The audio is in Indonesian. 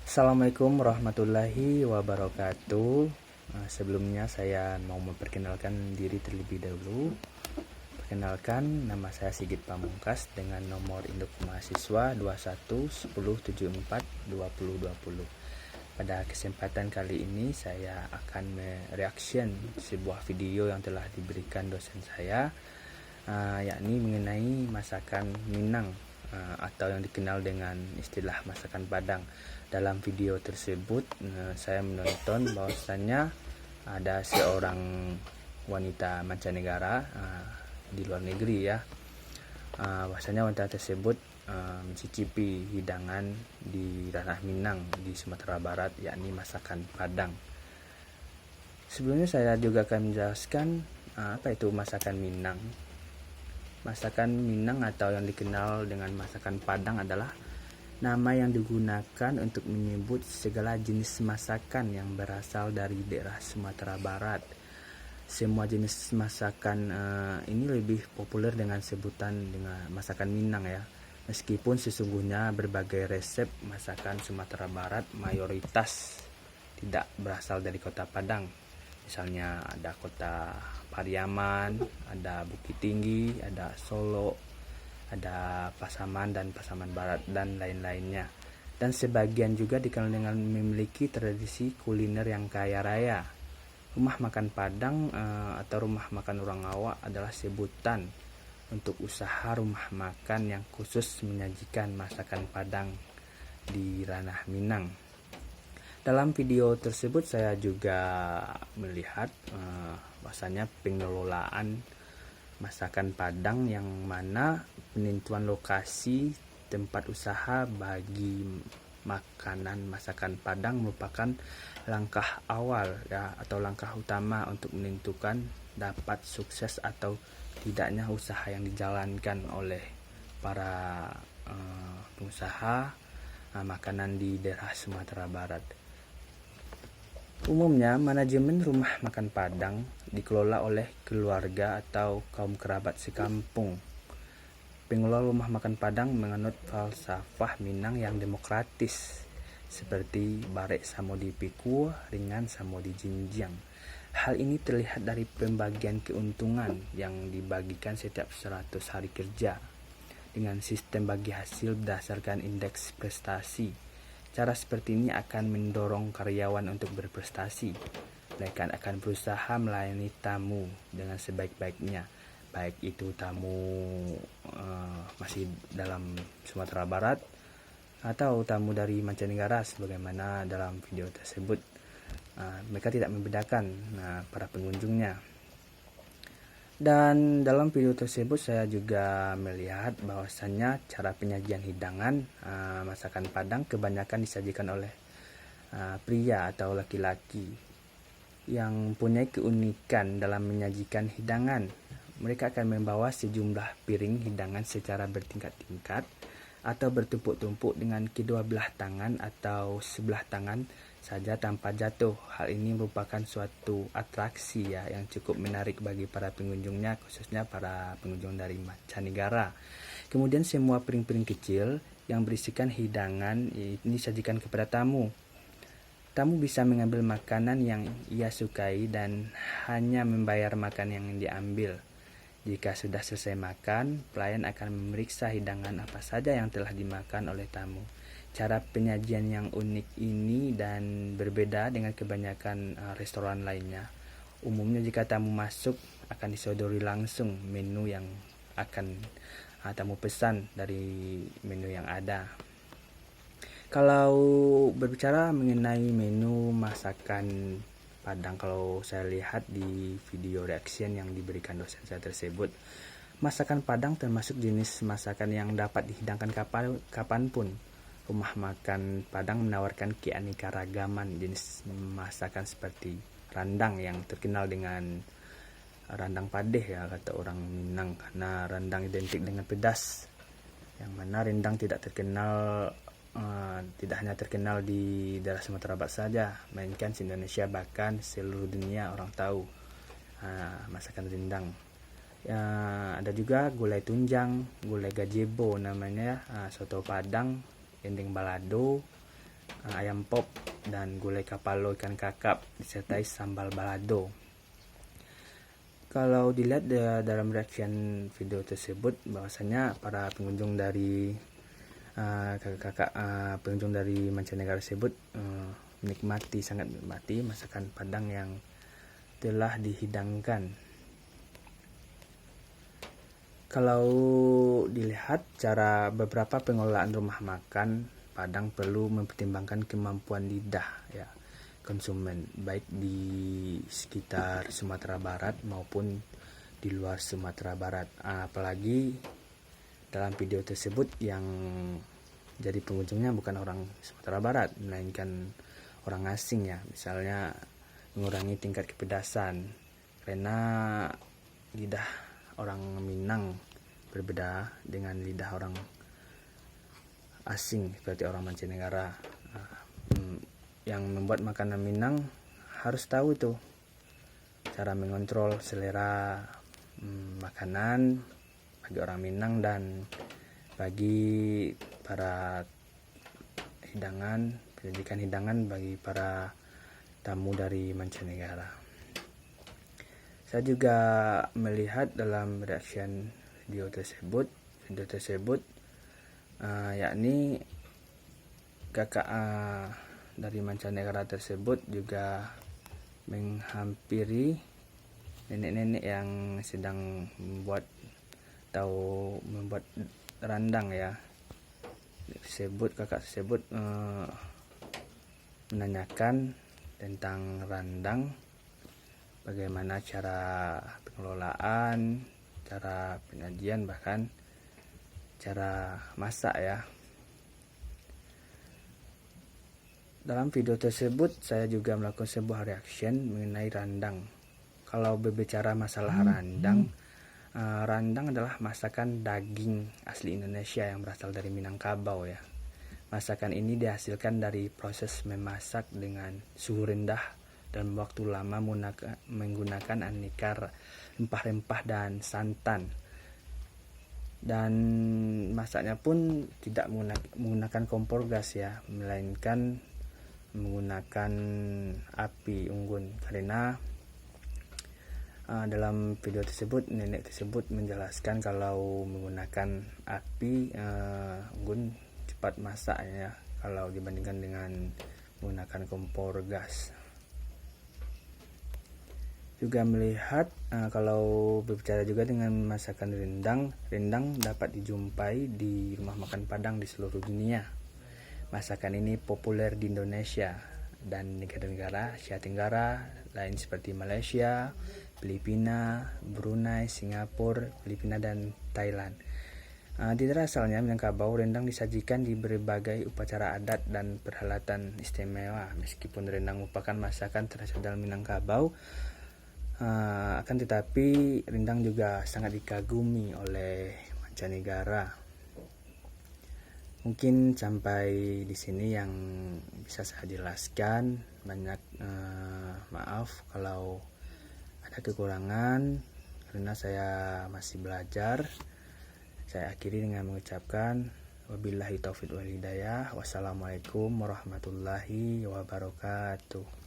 Assalamualaikum warahmatullahi wabarakatuh. Sebelumnya saya mau memperkenalkan diri terlebih dahulu. Perkenalkan, nama saya Sigit Pamungkas dengan nomor induk mahasiswa 21 10 74 2020. Pada kesempatan kali ini saya akan mereaction sebuah video yang telah diberikan dosen saya, yakni mengenai masakan Minang atau yang dikenal dengan istilah masakan Padang. Dalam video tersebut saya menonton bahwasannya ada seorang wanita mancanegara di luar negeri ya, bahwasanya wanita tersebut mencicipi hidangan di ranah Minang di Sumatera Barat, yakni masakan Padang. Sebelumnya saya juga akan menjelaskan apa itu masakan Minang. Masakan Minang atau yang dikenal dengan masakan Padang adalah nama yang digunakan untuk menyebut segala jenis masakan yang berasal dari daerah Sumatera Barat. Semua jenis masakan ini lebih populer dengan sebutan dengan masakan Minang ya. Meskipun sesungguhnya berbagai resep masakan Sumatera Barat mayoritas tidak berasal dari kota Padang. Misalnya ada kota Pariaman, ada Bukit Tinggi, ada Solo, ada Pasaman dan Pasaman Barat dan lain-lainnya. Dan sebagian juga dikenal dengan memiliki tradisi kuliner yang kaya raya. Rumah makan Padang atau rumah makan orang Awak adalah sebutan untuk usaha rumah makan yang khusus menyajikan masakan Padang di ranah Minang. Dalam video tersebut saya juga melihat bahwasanya pengelolaan masakan Padang yang mana penentuan lokasi tempat usaha bagi makanan masakan Padang merupakan langkah awal ya, atau langkah utama untuk menentukan dapat sukses atau tidaknya usaha yang dijalankan oleh para pengusaha makanan di daerah Sumatera Barat. Umumnya, manajemen rumah makan Padang dikelola oleh keluarga atau kaum kerabat sekampung. Pengelola rumah makan Padang menganut falsafah Minang yang demokratis, seperti barek samo di piku, ringan samo di jinjang. Hal ini terlihat dari pembagian keuntungan yang dibagikan setiap 100 hari kerja dengan sistem bagi hasil berdasarkan indeks prestasi. Cara seperti ini akan mendorong karyawan untuk berprestasi. Mereka akan berusaha melayani tamu dengan sebaik-baiknya, baik itu tamu masih dalam Sumatera Barat atau tamu dari mancanegara sebagaimana dalam video tersebut. Mereka tidak membedakan para pengunjungnya. Dan dalam video tersebut saya juga melihat bahwasannya cara penyajian hidangan masakan Padang kebanyakan disajikan oleh pria atau laki-laki yang punya keunikan dalam menyajikan hidangan. Mereka akan membawa sejumlah piring hidangan secara bertingkat-tingkat atau bertumpuk-tumpuk dengan kedua belah tangan atau sebelah tangan saja tanpa jatuh. Hal ini merupakan suatu atraksi ya yang cukup menarik bagi para pengunjungnya, khususnya para pengunjung dari mancanegara. Kemudian semua piring-piring kecil yang berisikan hidangan ini disajikan kepada tamu. Tamu bisa mengambil makanan yang ia sukai dan hanya membayar makan yang diambil. Jika sudah selesai makan, pelayan akan memeriksa hidangan apa saja yang telah dimakan oleh tamu. Cara penyajian yang unik ini dan berbeda dengan kebanyakan restoran lainnya. Umumnya jika tamu masuk akan disodori langsung menu yang akan tamu pesan dari menu yang ada. Kalau berbicara mengenai menu masakan Padang, kalau saya lihat di video reaction yang diberikan dosen saya tersebut, masakan Padang termasuk jenis masakan yang dapat dihidangkan kapanpun. Rumah makan Padang menawarkan keanekaragaman jenis masakan seperti randang yang terkenal dengan randang padeh ya kata orang Minang, karena randang identik dengan pedas, yang mana rendang tidak hanya terkenal di daerah Sumatera Barat saja, melainkan di Indonesia bahkan seluruh dunia orang tahu masakan rendang. Ada juga gulai tunjang, gulai gajebo namanya, soto Padang, dendeng balado, ayam pop, dan gulai kapalo ikan kakap disertai sambal balado. Kalau dilihat dalam reaction video tersebut, bahwasanya para pengunjung dari kakak-kakak pengunjung dari mancanegara tersebut sangat menikmati masakan Padang yang telah dihidangkan. Kalau dilihat cara beberapa pengelolaan rumah makan Padang perlu mempertimbangkan kemampuan lidah ya konsumen, baik di sekitar Sumatera Barat maupun di luar Sumatera Barat. Apalagi dalam video tersebut yang jadi pengunjungnya bukan orang Sumatera Barat, melainkan orang asing ya. Misalnya mengurangi tingkat kepedasan, karena lidah orang Minang berbeda dengan lidah orang asing seperti orang mancanegara. Yang membuat makanan Minang harus tahu tuh cara mengontrol selera makanan bagi orang Minang dan bagi para penyajikan hidangan bagi para tamu dari mancanegara. Saya juga melihat dalam reaction video tersebut yakni kakak dari mancanegara tersebut juga menghampiri nenek-nenek yang sedang membuat rendang ya. Kakak tersebut menanyakan tentang rendang, bagaimana cara pengelolaan, cara penyajian, bahkan cara masak ya. Dalam video tersebut saya juga melakukan sebuah reaction mengenai rendang. Kalau berbicara masalah rendang adalah masakan daging asli Indonesia yang berasal dari Minangkabau ya. Masakan ini dihasilkan dari proses memasak dengan suhu rendah dan waktu lama menggunakan aneka rempah-rempah dan santan. Dan masaknya pun tidak menggunakan kompor gas ya, melainkan menggunakan api unggun, karena dalam video tersebut nenek tersebut menjelaskan kalau menggunakan api unggun cepat masaknya kalau dibandingkan dengan menggunakan kompor gas. Juga melihat kalau berbicara juga dengan masakan rendang dapat dijumpai di rumah makan Padang di seluruh dunia. Masakan ini populer di Indonesia dan negara-negara Asia Tenggara lain seperti Malaysia, Filipina, Brunei, Singapura, Filipina, dan Thailand. Di daerah asalnya Minangkabau, rendang disajikan di berbagai upacara adat dan perhelatan istimewa. Meskipun rendang merupakan masakan tradisional Minangkabau, akan tetapi rendang juga sangat dikagumi oleh mancanegara. Mungkin sampai di sini yang bisa saya jelaskan. Banyak maaf kalau ada kekurangan, karena saya masih belajar. Saya akhiri dengan mengucapkan wabillahi taufiq wal hidayah. Wassalamualaikum warahmatullahi wabarakatuh.